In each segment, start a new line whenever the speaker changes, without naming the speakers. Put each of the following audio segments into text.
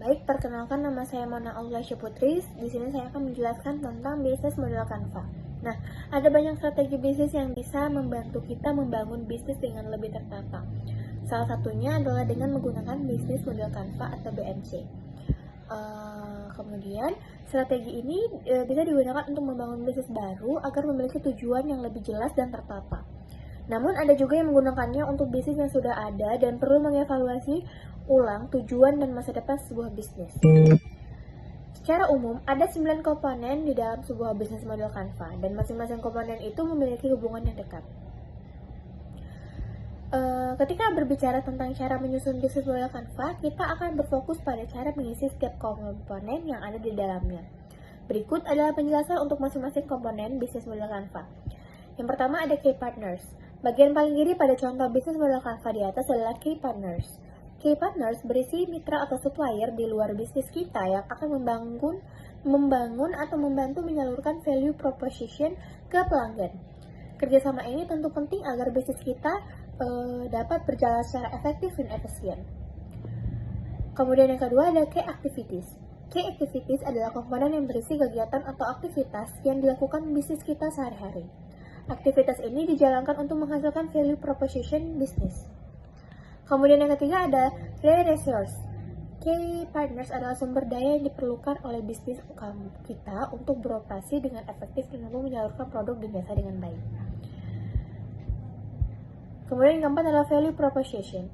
Baik, perkenalkan nama saya Mona Aulasya Putri. Di sini saya akan menjelaskan tentang bisnis model Canva. Nah, ada banyak strategi bisnis yang bisa membantu kita membangun bisnis dengan lebih tertata. Salah satunya adalah dengan menggunakan bisnis model Canva atau BMC. Kemudian, strategi ini bisa digunakan untuk membangun bisnis baru agar memiliki tujuan yang lebih jelas dan tertata. Namun ada juga yang menggunakannya untuk bisnis yang sudah ada dan perlu mengevaluasi ulang tujuan dan masa depan sebuah bisnis. Secara umum, ada 9 komponen di dalam sebuah bisnis model Canva dan masing-masing komponen itu memiliki hubungan yang dekat. Ketika berbicara tentang cara menyusun bisnis model Canva, kita akan berfokus pada cara mengisi setiap komponen yang ada di dalamnya. Berikut adalah penjelasan untuk masing-masing komponen bisnis model Canva. Yang pertama ada Key Partners. Bagian paling kiri pada contoh bisnis model Canva di atas adalah Key Partners. Key Partners berisi mitra atau supplier di luar bisnis kita yang akan membangun atau membantu menyalurkan value proposition ke pelanggan. Kerjasama ini tentu penting agar bisnis kita dapat berjalan secara efektif dan efisien. Kemudian yang kedua ada Key Activities. Key Activities adalah komponen yang berisi kegiatan atau aktivitas yang dilakukan bisnis kita sehari-hari. Aktivitas ini dijalankan untuk menghasilkan value proposition bisnis. Kemudian yang ketiga ada Key Resource. Key Partners adalah sumber daya yang diperlukan oleh bisnis kita untuk beroperasi dengan efektif dan mampu menyalurkan produk dan jasa dengan baik. Kemudian yang keempat adalah Value Proposition.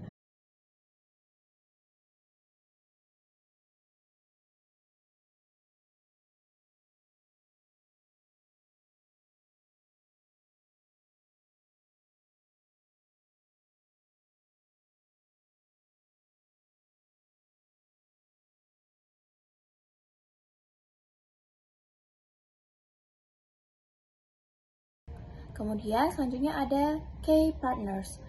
Kemudian selanjutnya ada Key Partners.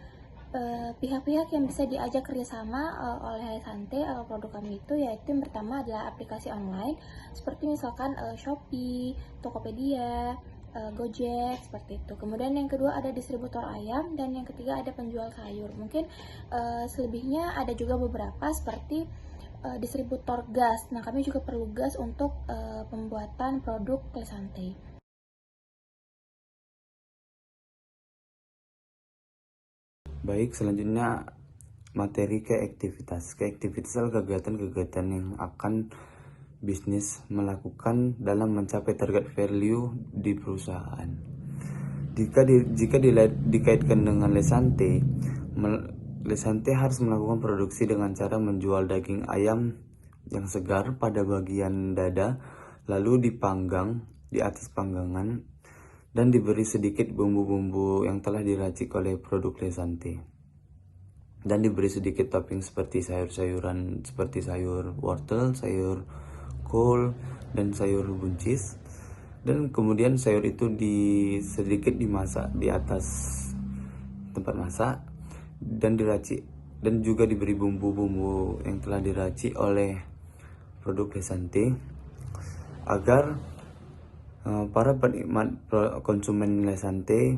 Pihak-pihak yang bisa diajak kerjasama oleh Lesante atau produk kami itu yaitu yang pertama adalah aplikasi online seperti misalkan Shopee, Tokopedia, Gojek seperti itu. Kemudian yang kedua ada distributor ayam dan yang ketiga ada penjual sayur. Mungkin selebihnya ada juga beberapa seperti distributor gas. Nah, kami juga perlu gas untuk pembuatan produk Lesante.
Baik, selanjutnya materi keaktivitas. Keaktivitas adalah kegiatan-kegiatan yang akan bisnis melakukan dalam mencapai target value di perusahaan. Jika dikaitkan dengan Lesante, Lesante harus melakukan produksi dengan cara menjual daging ayam yang segar pada bagian dada, lalu dipanggang di atas panggangan dan diberi sedikit bumbu-bumbu yang telah diracik oleh produk Lesante dan diberi sedikit topping seperti sayur-sayuran seperti sayur wortel, sayur kol, dan sayur buncis, dan kemudian sayur itu sedikit dimasak di atas tempat masak dan diracik dan juga diberi bumbu-bumbu yang telah diracik oleh produk Lesante agar para penikmat konsumen Lesante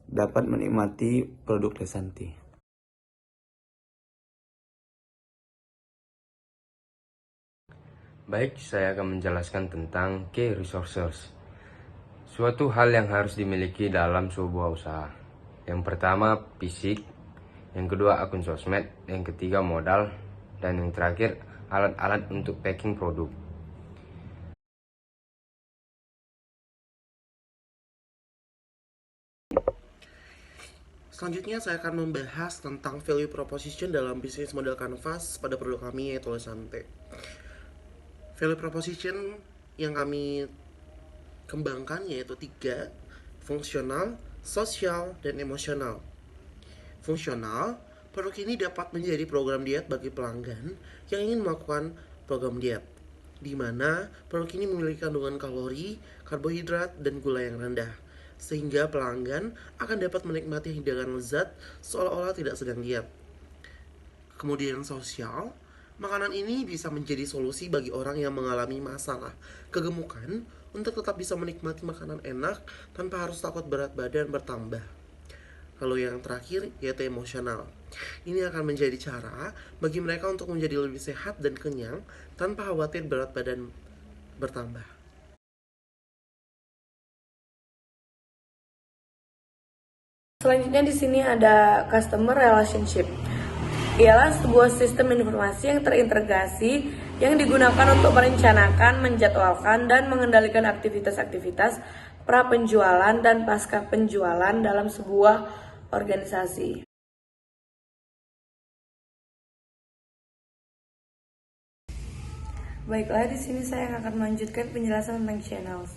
dapat menikmati produk Lesante.
Baik, saya akan menjelaskan tentang Key Resources. Suatu hal yang harus dimiliki dalam sebuah usaha. Yang pertama, fisik. Yang kedua, akun sosmed. Yang ketiga, modal. Dan yang terakhir, alat-alat untuk packing produk.
Selanjutnya saya akan membahas tentang value proposition dalam bisnis model Canvas pada produk kami yaitu Lesante. Value proposition yang kami kembangkan yaitu 3, fungsional, sosial, dan emosional. Fungsional, produk ini dapat menjadi program diet bagi pelanggan yang ingin melakukan program diet, di mana produk ini memiliki kandungan kalori, karbohidrat, dan gula yang rendah, sehingga pelanggan akan dapat menikmati hidangan lezat seolah-olah tidak sedang diet. Kemudian sosial, makanan ini bisa menjadi solusi bagi orang yang mengalami masalah kegemukan untuk tetap bisa menikmati makanan enak tanpa harus takut berat badan bertambah. Lalu yang terakhir yaitu emosional. Ini akan menjadi cara bagi mereka untuk menjadi lebih sehat dan kenyang tanpa khawatir berat badan bertambah.
Selanjutnya di sini ada customer relationship. Ialah sebuah sistem informasi yang terintegrasi yang digunakan untuk merencanakan, menjadwalkan, dan mengendalikan aktivitas-aktivitas pra penjualan dan pasca penjualan dalam sebuah organisasi. Baiklah, di sini saya akan melanjutkan penjelasan tentang channels.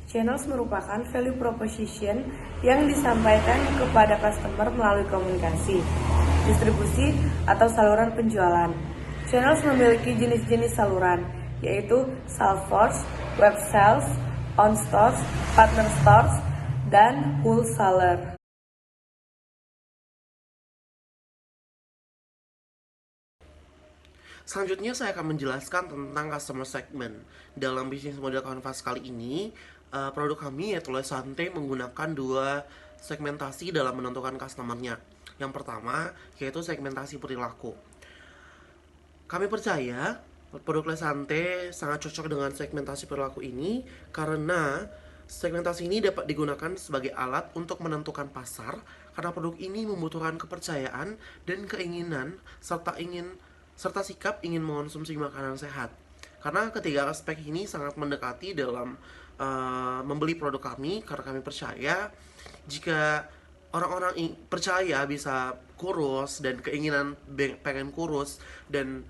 Channels merupakan value proposition yang disampaikan kepada customer melalui komunikasi, distribusi, atau saluran penjualan. Channels memiliki jenis-jenis saluran, yaitu Salesforce, Web Sales, On Stores, Partner Stores, dan Wholesaler.
Selanjutnya saya akan menjelaskan tentang customer segment. Dalam bisnis model Canvas kali ini, produk kami yaitu Lesante menggunakan dua segmentasi dalam menentukan customernya. Yang pertama yaitu segmentasi perilaku. Kami percaya produk Lesante sangat cocok dengan segmentasi perilaku ini karena segmentasi ini dapat digunakan sebagai alat untuk menentukan pasar karena produk ini membutuhkan kepercayaan dan keinginan serta sikap ingin mengonsumsi makanan sehat. Karena ketiga aspek ini sangat mendekati dalam membeli produk kami karena kami percaya jika orang-orang percaya bisa kurus dan keinginan pengen kurus dan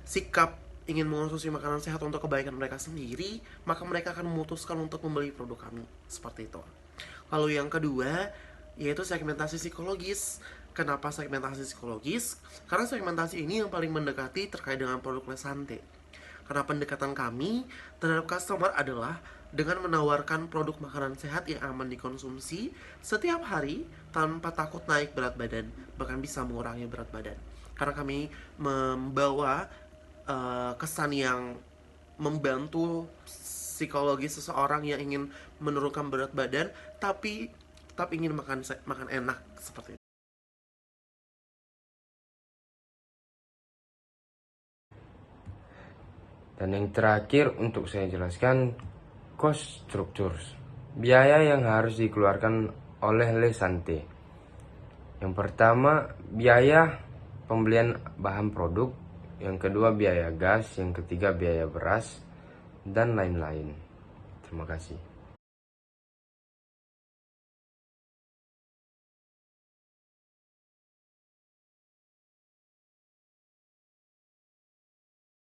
sikap ingin mengonsumsi makanan sehat untuk kebaikan mereka sendiri, maka mereka akan memutuskan untuk membeli produk kami. Seperti itu. Lalu yang kedua, yaitu segmentasi psikologis. Kenapa segmentasi psikologis? Karena segmentasi ini yang paling mendekati terkait dengan produk Lesante. Karena pendekatan kami terhadap customer adalah dengan menawarkan produk makanan sehat yang aman dikonsumsi setiap hari tanpa takut naik berat badan, bahkan bisa mengurangi berat badan. Karena kami membawa kesan yang membantu psikologis seseorang yang ingin menurunkan berat badan tapi tetap ingin makan enak seperti itu.
Dan yang terakhir untuk saya jelaskan, cost structures, biaya yang harus dikeluarkan oleh Lesante. Yang pertama, biaya pembelian bahan produk, yang kedua biaya gas, yang ketiga biaya beras, dan lain-lain. Terima kasih.